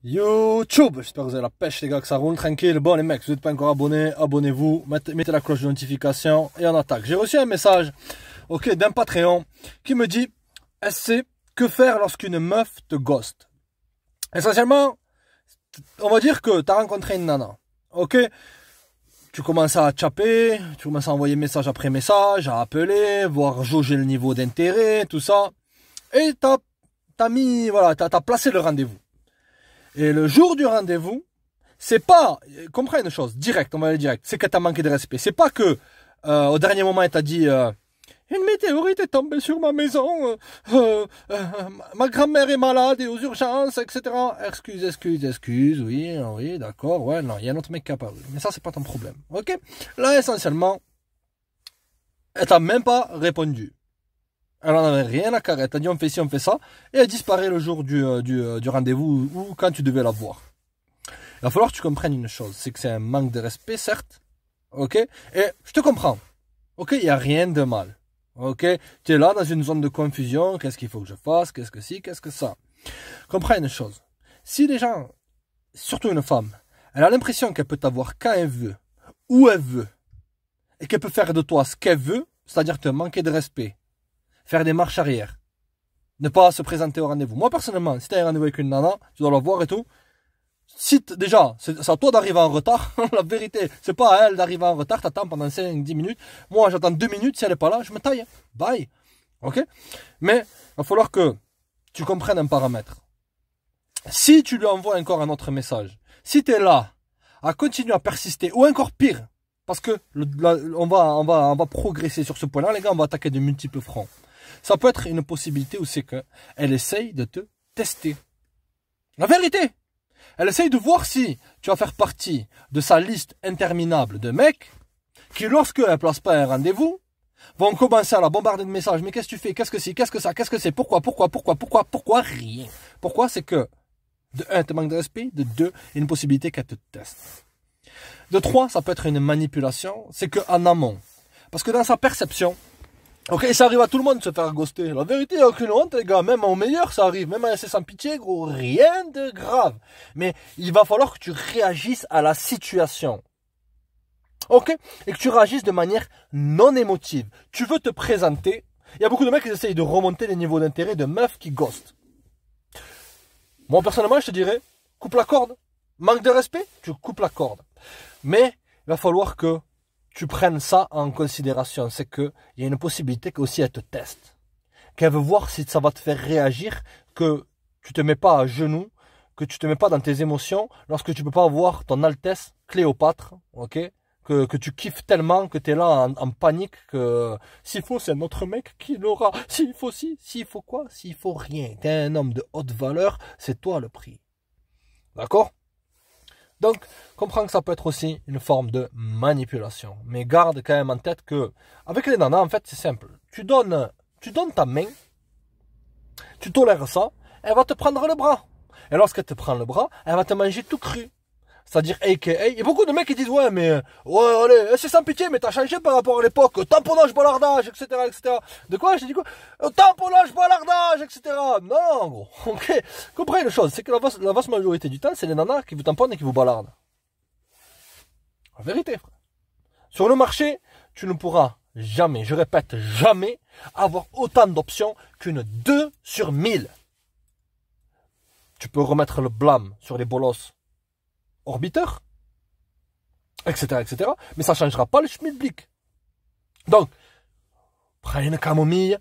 YouTube, j'espère que vous avez la pêche les gars, que ça roule tranquille. Bon les mecs, si vous n'êtes pas encore abonnés, abonnez-vous, mettez la cloche de notification et on attaque. J'ai reçu un message d'un Patreon qui me dit SC, que faire lorsqu'une meuf te ghost? Essentiellement, on va dire que tu as rencontré une nana, ok? Tu commences à chaper, tu commences à envoyer message après message, à appeler, voir jauger le niveau d'intérêt, tout ça. Et t'as placé le rendez-vous. Et le jour du rendez-vous, c'est pas, comprends une chose, direct, on va aller direct, c'est que t'as manqué de respect. C'est pas que, au dernier moment, elle t'a dit, une météorite est tombée sur ma maison, ma grand-mère est malade et aux urgences, etc. Excuse, oui, d'accord, ouais, non, il y a un autre mec qui a apparu. Mais ça, c'est pas ton problème, ok? Là, essentiellement, elle t'a même pas répondu. Elle en avait rien à carrer, elle t'a dit on fait ci, on fait ça, et elle disparaît le jour du rendez-vous ou quand tu devais la voir. Il va falloir que tu comprennes une chose, c'est que c'est un manque de respect, certes, ok? Et je te comprends, ok? Il n'y a rien de mal. Ok, tu es là dans une zone de confusion, qu'est-ce qu'il faut que je fasse, qu'est-ce que si, qu'est-ce que ça. Comprends une chose, si les gens, surtout une femme, elle a l'impression qu'elle peut t'avoir quand elle veut, où elle veut, et qu'elle peut faire de toi ce qu'elle veut, c'est-à-dire te manquer de respect, faire des marches arrière, ne pas se présenter au rendez-vous. Moi personnellement, si tu as un rendez-vous avec une nana, tu dois la voir et tout, si déjà, c'est à toi d'arriver en retard, la vérité, c'est pas à elle d'arriver en retard, t'attends pendant 5-10 minutes, moi j'attends 2 minutes, si elle est pas là, je me taille, bye, ok? Mais, il va falloir que tu comprennes un paramètre. Si tu lui envoies encore un autre message, si tu es là, à continuer à persister, ou encore pire, parce que on va progresser sur ce point-là, les gars, on va attaquer de multiples fronts. Ça peut être une possibilité où c'est que elle essaye de te tester. La vérité! Elle essaye de voir si tu vas faire partie de sa liste interminable de mecs qui, lorsqu'elle ne place pas un rendez-vous, vont commencer à la bombarder de messages. Mais qu'est-ce que tu fais? Qu'est-ce que c'est? Qu'est-ce que ça? Qu'est-ce que c'est? Pourquoi? Rien. Pourquoi? C'est que, de 1, tu manques de respect. De 2, il y a une possibilité qu'elle te teste. De 3, ça peut être une manipulation. C'est qu'en amont. Parce que dans sa perception, ok, ça arrive à tout le monde de se faire ghoster. La vérité, il n'y a aucune honte, les gars. Même au meilleur, ça arrive. Même à SS sans pitié, gros. Rien de grave. Mais il va falloir que tu réagisses à la situation. Ok? Et que tu réagisses de manière non émotive. Tu veux te présenter. Il y a beaucoup de mecs qui essayent de remonter les niveaux d'intérêt de meufs qui ghostent. Moi, personnellement, je te dirais, coupe la corde. Manque de respect, tu coupes la corde. Mais il va falloir que tu prennes ça en considération, c'est qu'il y a une possibilité qu'aussi elle te teste, qu'elle veut voir si ça va te faire réagir, que tu te mets pas à genoux, que tu te mets pas dans tes émotions, lorsque tu peux pas voir ton Altesse Cléopâtre, ok, que tu kiffes tellement que tu es là en panique, que s'il faut c'est un autre mec qui l'aura, s'il faut s'il faut quoi, s'il faut rien, tu es un homme de haute valeur, c'est toi le prix, d'accord? Donc, comprends que ça peut être aussi une forme de manipulation. Mais garde quand même en tête que, avec les nanas, en fait, c'est simple. Tu donnes ta main, tu tolères ça, elle va te prendre le bras. Et lorsqu'elle te prend le bras, elle va te manger tout cru. C'est-à-dire, a.k.a. Il y a beaucoup de mecs qui disent, ouais, allez, c'est sans pitié, mais t'as changé par rapport à l'époque, tamponnage, balardage, etc., etc. De quoi? J'ai dit quoi? Tamponnage, balardage, etc. Non, gros, ok. Comprenez une chose, c'est que la vaste majorité du temps, c'est les nanas qui vous tamponnent et qui vous balardent. La vérité, frère. Sur le marché, tu ne pourras jamais, je répète, jamais, avoir autant d'options qu'une 2 sur 1000. Tu peux remettre le blâme sur les bolosses orbiteurs, etc., mais ça ne changera pas le schmilblick. Donc, prends une camomille,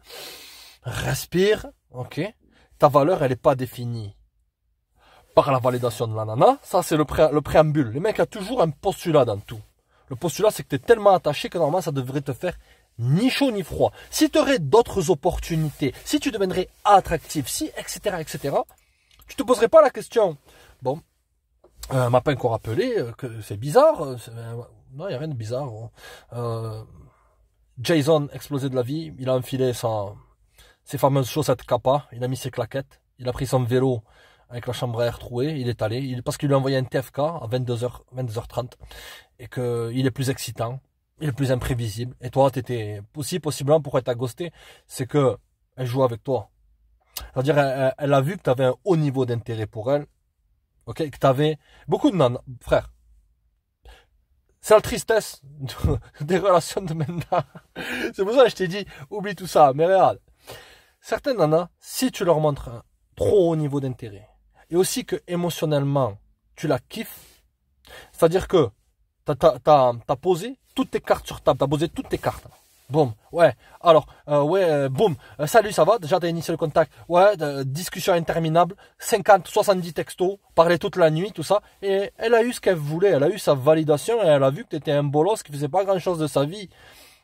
respire, ok. Ta valeur, elle n'est pas définie par la validation de la nana. Ça, c'est le préambule. Les mecs ont toujours un postulat dans tout. Le postulat, c'est que tu es tellement attaché que normalement, ça devrait te faire ni chaud ni froid. Si tu aurais d'autres opportunités, si tu deviendrais attractif, si, etc., tu te poserais pas la question, bon, m'a pas encore appelé, que c'est bizarre. Non, il n'y a rien de bizarre. Jason, explosé de la vie, il a enfilé ses fameuses chaussettes Kappa, il a mis ses claquettes, il a pris son vélo avec la chambre à air trouée, il est allé, parce qu'il lui a envoyé un TFK à 22h30, et qu'il est plus excitant, il est plus imprévisible, et toi, t'étais possiblement, pourquoi elle t'a ghosté, c'est que elle joue avec toi. C'est-à-dire, elle a vu que tu avais un haut niveau d'intérêt pour elle, ok, que t'avais beaucoup de nanas, frère. C'est la tristesse des relations de maintenant. C'est pour ça que je t'ai dit, oublie tout ça. Mais regarde, certaines nanas, si tu leur montres un trop haut niveau d'intérêt, et aussi que émotionnellement, tu la kiffes, c'est-à-dire que t'as posé toutes tes cartes sur table, t'as posé toutes tes cartes. Boum, ouais, alors, boum, salut, ça va, déjà t'as initié le contact, ouais, discussion interminable, 50, 70 textos, parler toute la nuit, tout ça, et elle a eu ce qu'elle voulait, elle a eu sa validation, et elle a vu que t'étais un bolos qui faisait pas grand chose de sa vie.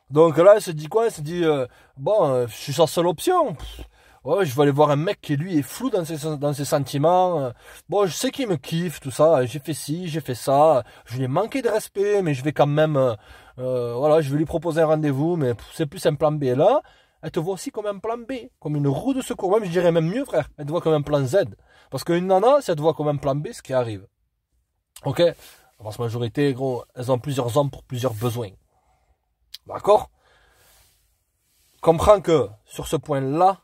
Donc là, elle se dit quoi? Elle se dit, bon, je suis sa seule option. Ouais, je vais aller voir un mec qui lui est flou dans ses sentiments. Bon, je sais qu'il me kiffe, tout ça. J'ai fait ci, j'ai fait ça. Je lui ai manqué de respect, mais je vais quand même, voilà, je vais lui proposer un rendez-vous, mais c'est plus un plan B. Et là, elle te voit aussi comme un plan B, comme une roue de secours. Même, je dirais même mieux, frère. Elle te voit comme un plan Z. Parce qu'une nana, si elle te voit comme un plan B, ce qui arrive. Ok? La vaste majorité, gros, elles ont plusieurs hommes pour plusieurs besoins. D'accord? Comprends que, sur ce point-là,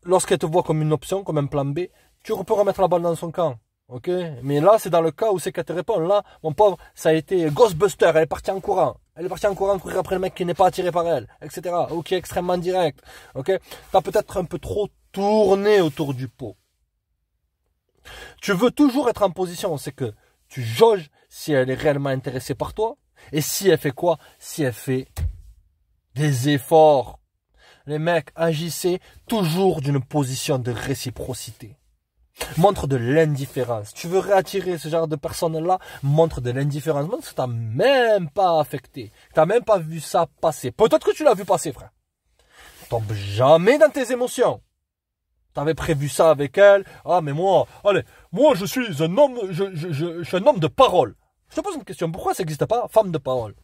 lorsqu'elle te voit comme une option, comme un plan B, tu peux remettre la balle dans son camp. Ok? Mais là, c'est dans le cas où c'est qu'elle te répond. Là, mon pauvre, ça a été Ghostbuster. Elle est partie en courant. Elle est partie en courant courir après le mec qui n'est pas attiré par elle, etc. Ou qui est extrêmement direct. Ok? T'as peut-être un peu trop tourné autour du pot. Tu veux toujours être en position, c'est que tu jauges si elle est réellement intéressée par toi. Et si elle fait quoi? Si elle fait des efforts. Les mecs, agissez toujours d'une position de réciprocité. Montre de l'indifférence. Tu veux réattirer ce genre de personnes-là, montre de l'indifférence. Montre que tu n'as même pas affecté. Tu n'as même pas vu ça passer. Peut-être que tu l'as vu passer, frère. Tombe jamais dans tes émotions. Tu avais prévu ça avec elle. Ah, mais moi, allez, moi je suis un homme, je suis un homme de parole. Je te pose une question. Pourquoi ça n'existe pas, femme de parole?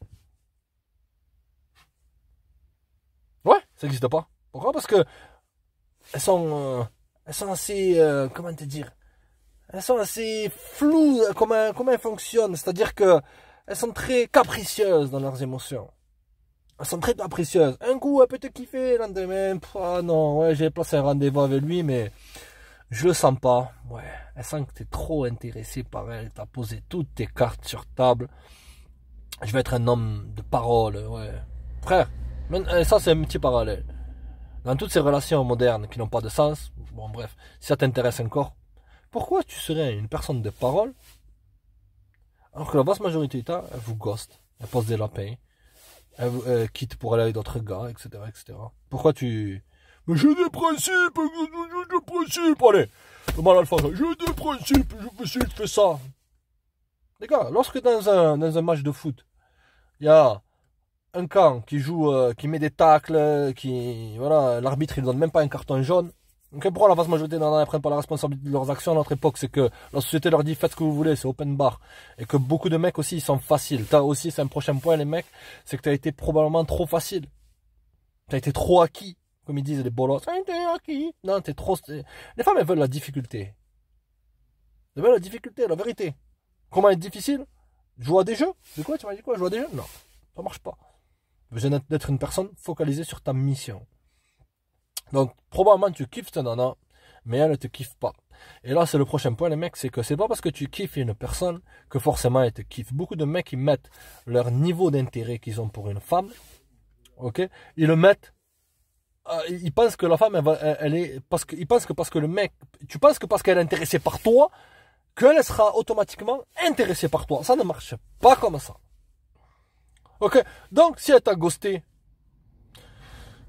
Ouais, ça n'existe pas. Pourquoi? Parce que elles sont assez, comment te dire, elles sont assez floues, comment elles fonctionnent. C'est-à-dire que elles sont très capricieuses dans leurs émotions. Elles sont très capricieuses. Un coup, elle peut te kiffer, le lendemain, ah non, ouais, j'ai placé un rendez-vous avec lui, mais je le sens pas. Ouais, elle sent que tu es trop intéressé par elle. Tu as posé toutes tes cartes sur table. Je vais être un homme de parole, ouais. Frère, ça c'est un petit parallèle. Dans toutes ces relations modernes qui n'ont pas de sens, bon bref, si ça t'intéresse encore, pourquoi tu serais une personne de parole alors que la vaste majorité du temps, elle vous ghost, elle pose des lapins, elle quitte pour aller avec d'autres gars, etc., etc. Pourquoi tu... Mais j'ai des principes, allez, le mal alpha, j'ai des principes, je fais ci, je fais ça. Les gars, lorsque dans un match de foot, il y a un camp qui joue, qui met des tacles, voilà, l'arbitre il donne même pas un carton jaune. Donc pourquoi la vaste majorité d'entre eux ne prennent pas la responsabilité de leurs actions à notre époque? C'est que la société leur dit faites ce que vous voulez, c'est open bar. Et que beaucoup de mecs aussi ils sont faciles. T'as aussi, c'est un prochain point les mecs, c'est que t'as été probablement trop facile. T'as été trop acquis, comme ils disent les bolos. T'as été acquis. Non, t'es trop... Les femmes elles veulent la difficulté. Elles veulent la difficulté, la vérité. Comment être difficile? Jouer à des jeux? De quoi tu m'as dit quoi? Jouer à des jeux? Non, ça marche pas. Besoin d'être une personne focalisée sur ta mission. Donc, probablement, tu kiffes ta nana, mais elle ne te kiffe pas. Et là, c'est le prochain point, les mecs, c'est que c'est pas parce que tu kiffes une personne que forcément elle te kiffe. Beaucoup de mecs, ils mettent leur niveau d'intérêt qu'ils ont pour une femme, ok? Ils le mettent, ils pensent que la femme, elle est, ils pensent que parce que le mec, tu penses que parce qu'elle est intéressée par toi, qu'elle sera automatiquement intéressée par toi. Ça ne marche pas comme ça. Ok, donc si elle t'a ghosté,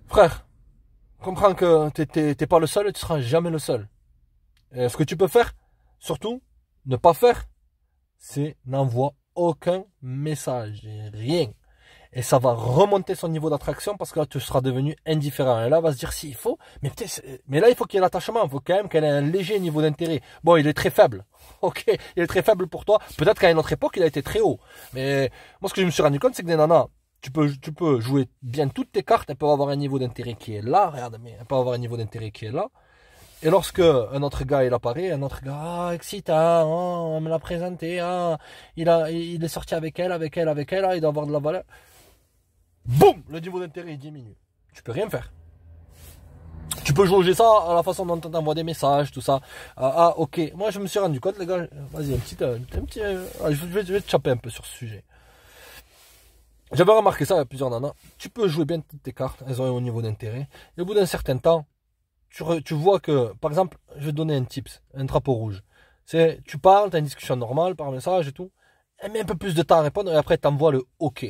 frère, comprends que t'es pas le seul et tu seras jamais le seul. Et ce que tu peux faire, surtout, ne pas faire, c'est n'envoie aucun message, rien. Et ça va remonter son niveau d'attraction parce que là, tu seras devenu indifférent. Et là, elle va se dire, si, il faut, mais là, il faut qu'il y ait l'attachement. Il faut quand même qu'elle ait un léger niveau d'intérêt. Bon, il est très faible. Ok, il est très faible pour toi. Peut-être qu'à une autre époque, il a été très haut. Mais moi, ce que je me suis rendu compte, c'est que des nanas, tu peux jouer bien toutes tes cartes. Elles peuvent avoir un niveau d'intérêt qui est là. Regarde, mais elles peuvent avoir un niveau d'intérêt qui est là. Et lorsque un autre gars il apparaît, un autre gars, excitant, oh, on me l'a présenté, oh, il est sorti avec elle, il doit avoir de la valeur. Boum, le niveau d'intérêt diminue. Tu peux rien faire. Tu peux jauger ça à la façon dont tu envoies des messages, tout ça. Ok. Moi, je me suis rendu compte, les gars. Vas-y, je vais te choper un peu sur ce sujet. J'avais remarqué ça à plusieurs nanas. Tu peux jouer bien toutes tes cartes, elles ont un haut niveau d'intérêt. Et au bout d'un certain temps, tu vois que, par exemple, je vais te donner un tips, un drapeau rouge. C'est, tu parles, tu as une discussion normale par message et tout. Elle met un peu plus de temps à répondre et après, tu envoies le OK.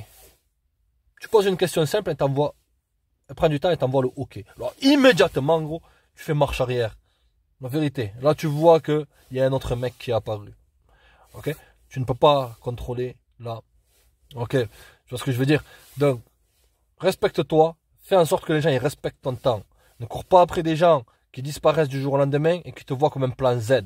Tu poses une question simple et elle prend du temps et t'envoie le OK. Alors, immédiatement, en gros, tu fais marche arrière. La vérité. Là, tu vois qu'il y a un autre mec qui est apparu. Ok? Tu ne peux pas contrôler là. Ok? Tu vois ce que je veux dire? Donc, respecte-toi. Fais en sorte que les gens ils respectent ton temps. Ne cours pas après des gens qui disparaissent du jour au lendemain et qui te voient comme un plan Z.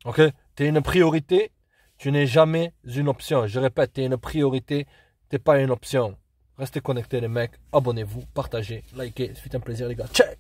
Ok? Tu es une priorité. Tu n'es jamais une option. Je répète, tu es une priorité. Tu n'es pas une option. Restez connectés les mecs. Abonnez-vous, partagez, likez. C'est un plaisir les gars. Check!